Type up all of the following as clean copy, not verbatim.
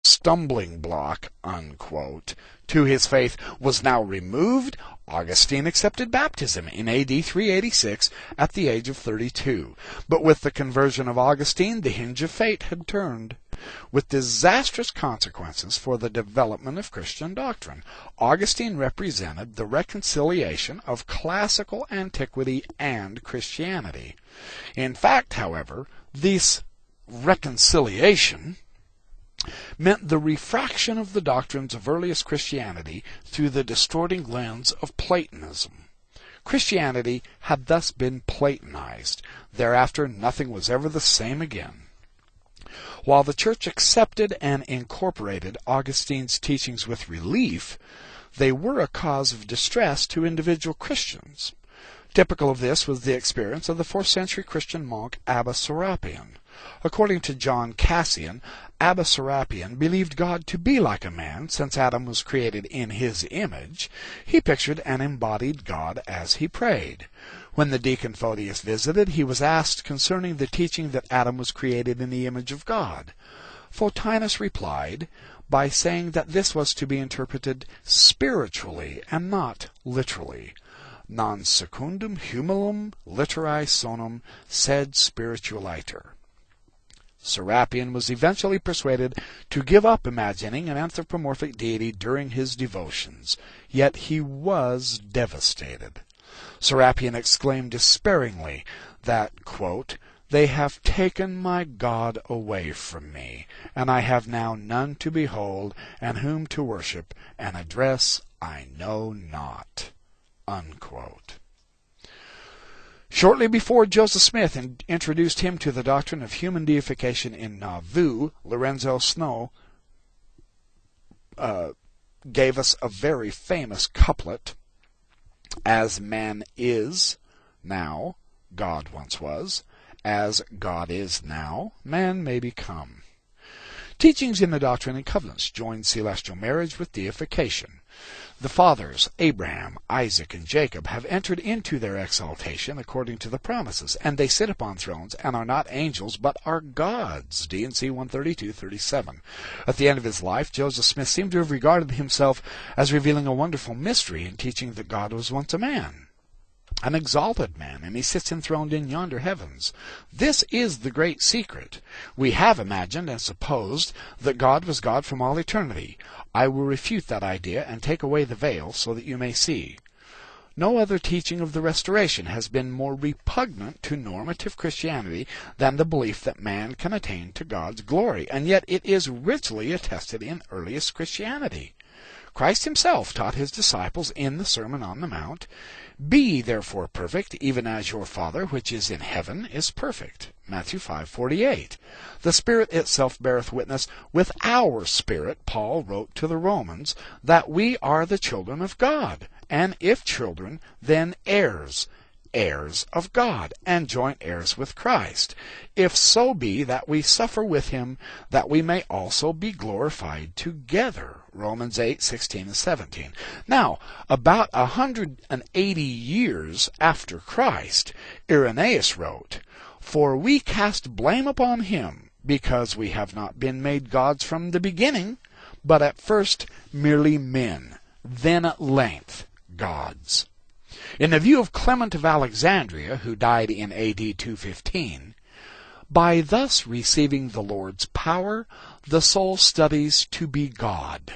stumbling block, unquote, to his faith was now removed, Augustine accepted baptism in AD 386 at the age of 32. But with the conversion of Augustine, the hinge of fate had turned. With disastrous consequences for the development of Christian doctrine, Augustine represented the reconciliation of classical antiquity and Christianity. In fact, however, this reconciliation meant the refraction of the doctrines of earliest Christianity through the distorting lens of Platonism. Christianity had thus been Platonized. Thereafter, nothing was ever the same again. While the Church accepted and incorporated Augustine's teachings with relief, they were a cause of distress to individual Christians. Typical of this was the experience of the 4th century Christian monk Abba Serapion. According to John Cassian, Abba Serapion believed God to be like a man, since Adam was created in his image. He pictured an embodied God as he prayed. When the deacon Photius visited, he was asked concerning the teaching that Adam was created in the image of God. Photinus replied by saying that this was to be interpreted spiritually and not literally. Non secundum humilum literae sonum sed spiritualiter. Serapion was eventually persuaded to give up imagining an anthropomorphic deity during his devotions, yet he was devastated. Serapion exclaimed despairingly that, quote, "They have taken my God away from me, and I have now none to behold, and whom to worship, and address I know not," unquote. Shortly before Joseph Smith introduced him to the doctrine of human deification in Nauvoo, Lorenzo Snow gave us a very famous couplet: "As man is now, God once was. As God is now, man may become." Teachings in the Doctrine and Covenants join celestial marriage with deification. The fathers, Abraham, Isaac, and Jacob, have entered into their exaltation according to the promises, and they sit upon thrones and are not angels, but are gods. D&C 132:37. At the end of his life, Joseph Smith seemed to have regarded himself as revealing a wonderful mystery in teaching that God was once a man, an exalted man, and he sits enthroned in yonder heavens. This is the great secret. We have imagined and supposed that God was God from all eternity. I will refute that idea and take away the veil so that you may see. No other teaching of the Restoration has been more repugnant to normative Christianity than the belief that man can attain to God's glory, and yet it is richly attested in earliest Christianity. Christ himself taught his disciples in the Sermon on the Mount, "Be ye therefore perfect, even as your Father which is in heaven is perfect." Matthew 5:48. The Spirit itself beareth witness with our spirit, Paul wrote to the Romans, that we are the children of God, and if children, then heirs, heirs of God, and joint heirs with Christ, if so be that we suffer with him, that we may also be glorified together. Romans 8:16 and 17. Now, about 180 years after Christ, Irenaeus wrote, "For we cast blame upon him, because we have not been made gods from the beginning, but at first merely men, then at length gods." In the view of Clement of Alexandria, who died in AD 215, by thus receiving the Lord's power, the soul studies to be God.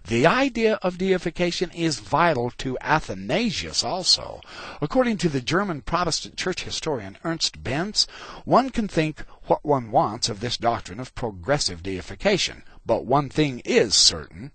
The idea of deification is vital to Athanasius also. According to the German Protestant church historian Ernst Benz, one can think what one wants of this doctrine of progressive deification, but one thing is certain.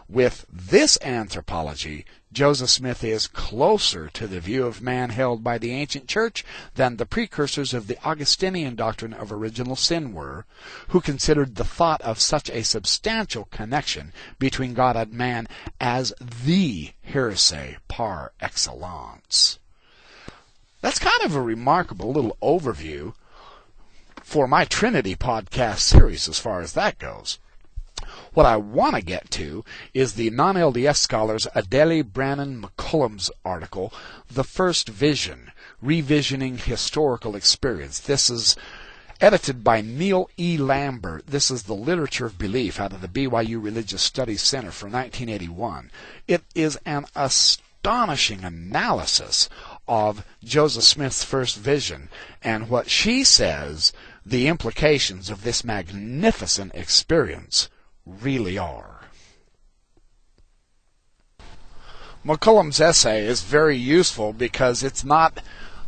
With this anthropology, Joseph Smith is closer to the view of man held by the ancient church than the precursors of the Augustinian doctrine of original sin were, who considered the thought of such a substantial connection between God and man as the heresy par excellence. That's kind of a remarkable little overview for my Trinity podcast series as far as that goes. What I want to get to is the non-LDS scholars Adele Brannon McCullum's article, "The First Vision, Revisioning Historical Experience." This is edited by Neil E. Lambert. This is the Literature of Belief out of the BYU Religious Studies Center from 1981. It is an astonishing analysis of Joseph Smith's first vision and what she says the implications of this magnificent experience really are. McCullum's essay is very useful because it's not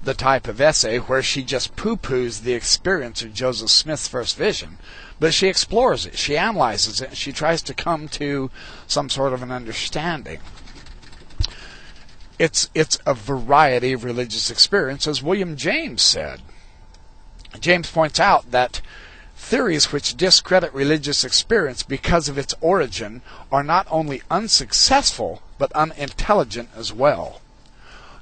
the type of essay where she just poo-poos the experience of Joseph Smith's first vision, but she explores it, she analyzes it, and she tries to come to some sort of an understanding. It's a variety of religious experience, as William James said. James points out that theories which discredit religious experience because of its origin are not only unsuccessful, but unintelligent as well.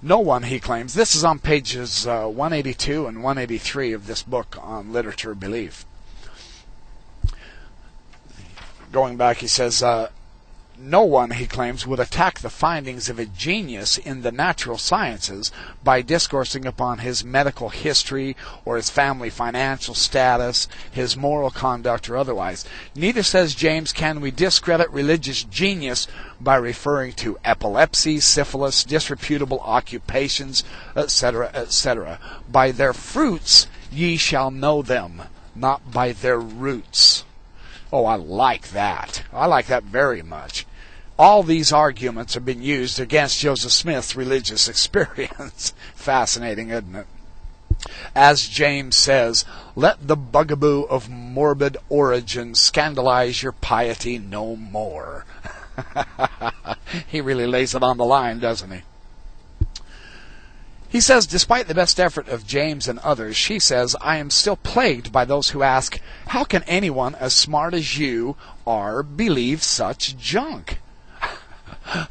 No one, he claims, this is on pages 182 and 183 of this book on literature of belief. Going back, he says, no one, he claims, would attack the findings of a genius in the natural sciences by discoursing upon his medical history or his family financial status, his moral conduct, or otherwise. Neither, says James, can we discredit religious genius by referring to epilepsy, syphilis, disreputable occupations, etc., etc. By their fruits ye shall know them, not by their roots. Oh, I like that. I like that very much. All these arguments have been used against Joseph Smith's religious experience. Fascinating, isn't it? As James says, let the bugaboo of morbid origin scandalize your piety no more. He really lays it on the line, doesn't he? He says, despite the best effort of James and others, she says, I am still plagued by those who ask, how can anyone as smart as you are believe such junk?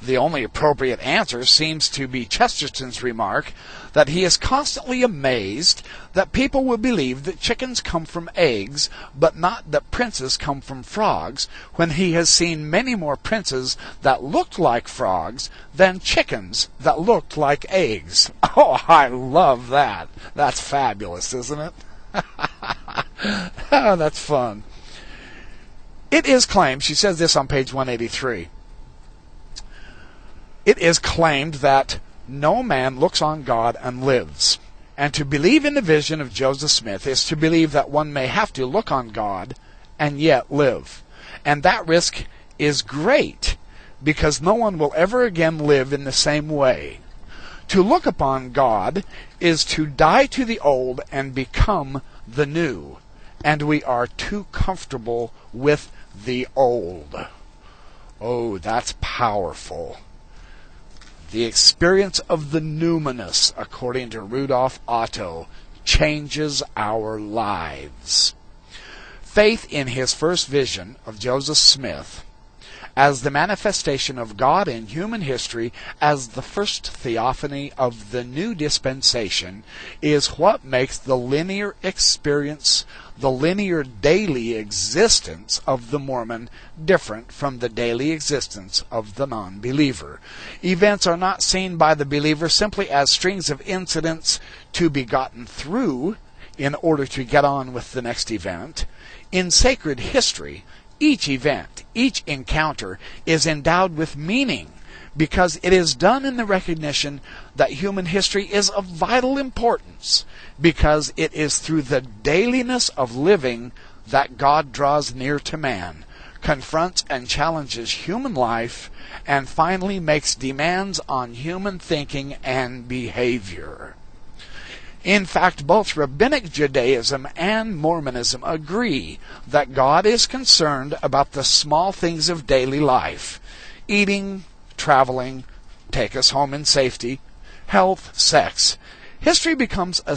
The only appropriate answer seems to be Chesterton's remark that he is constantly amazed that people will believe that chickens come from eggs, but not that princes come from frogs, when he has seen many more princes that looked like frogs than chickens that looked like eggs. Oh, I love that. That's fabulous, isn't it? Oh, that's fun. It is claimed, she says this on page 183, it is claimed that no man looks on God and lives. And to believe in the vision of Joseph Smith is to believe that one may have to look on God and yet live. And that risk is great, because no one will ever again live in the same way. To look upon God is to die to the old and become the new. And we are too comfortable with the old. Oh, that's powerful. The experience of the numinous, according to Rudolf Otto, changes our lives. Faith in his first vision of Joseph Smith as the manifestation of God in human history, as the first theophany of the new dispensation, is what makes the linear experience, the linear daily existence of the Mormon different from the daily existence of the non-believer. Events are not seen by the believer simply as strings of incidents to be gotten through in order to get on with the next event. In sacred history, each event, each encounter is endowed with meaning, because it is done in the recognition that human history is of vital importance, because it is through the dailiness of living that God draws near to man, confronts and challenges human life, and finally makes demands on human thinking and behavior. In fact, both Rabbinic Judaism and Mormonism agree that God is concerned about the small things of daily life: eating, traveling, take us home in safety, health, sex. History becomes a